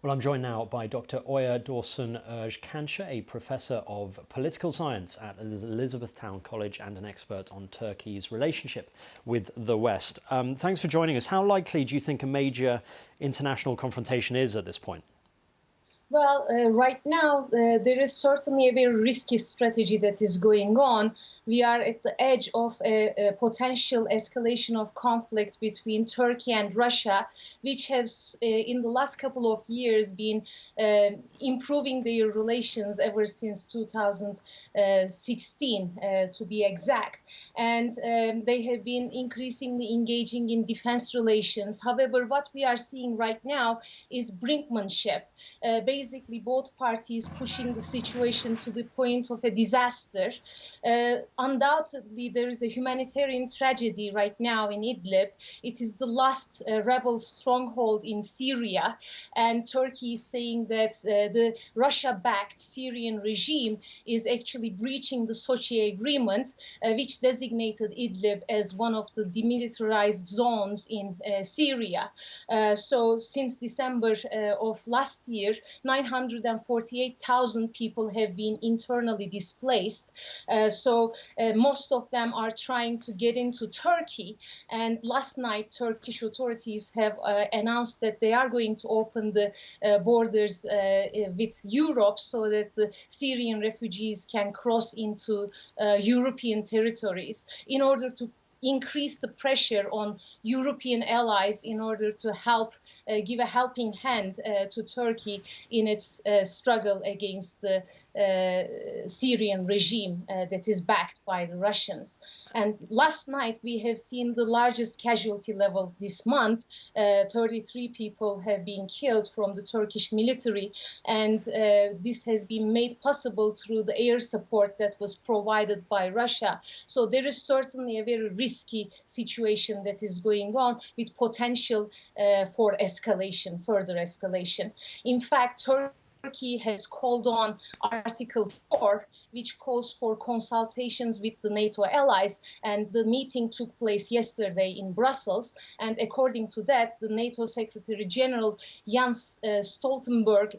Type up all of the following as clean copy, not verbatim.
Well, I'm joined now by Dr. Oya Dursun-Ozkanca, a professor of political science at Elizabethtown College and an expert on Turkey's relationship with the West. Thanks for joining us. How likely do you think a major international confrontation is at this point? Well, right now, there is certainly a very risky strategy that is going on. We are at the edge of a potential escalation of conflict between Turkey and Russia, which has, in the last couple of years, been improving their relations ever since 2016, to be exact. And they have been increasingly engaging in defense relations. However, what we are seeing right now is brinkmanship. Basically, both parties pushing the situation to the point of a disaster. Undoubtedly, there is a humanitarian tragedy right now in Idlib. It is the last rebel stronghold in Syria, and Turkey is saying that the Russia-backed Syrian regime is actually breaching the Sochi agreement, which designated Idlib as one of the demilitarized zones in Syria. So since December of last year, 948,000 people have been internally displaced. Most of them are trying to get into Turkey. And last night, Turkish authorities have announced that they are going to open the borders with Europe so that the Syrian refugees can cross into European territories in order to increase the pressure on European allies in order to help give a helping hand to Turkey in its struggle against the Syrian regime that is backed by the Russians. And last night we have seen the largest casualty level this month. 33 people have been killed from the Turkish military, and this has been made possible through the air support that was provided by Russia. So there is certainly a very risky situation that is going on with potential for escalation, further escalation. In fact, Turkey has called on Article 4, which calls for consultations with the NATO allies, and the meeting took place yesterday in Brussels. And according to that, the NATO Secretary General Jens Stoltenberg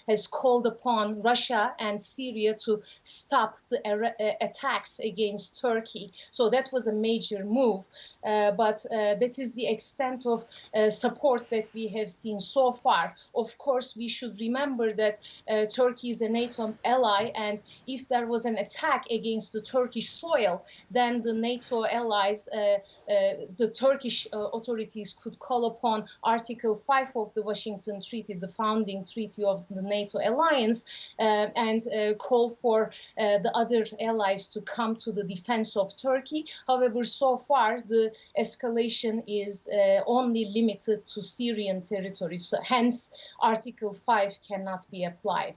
has called upon Russia and Syria to stop the attacks against Turkey. So that was a major move, but that is the extent of support that we have seen so far. Of course, we should remember that Turkey is a NATO ally, and if there was an attack against the Turkish soil, then the NATO allies, the Turkish authorities could call upon Article 5 of the Washington Treaty, the founding treaty of the NATO alliance, and call for the other allies to come to the defense of Turkey. However, so far, the escalation is only limited to Syrian territory. So hence, Article 5 cannot be applied.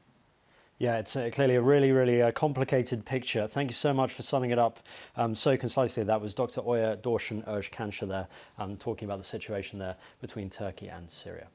Yeah, it's clearly a really complicated picture. Thank you so much for summing it up so concisely. That was Dr. Oya Dursun-Ozkanca there, talking about the situation there between Turkey and Syria.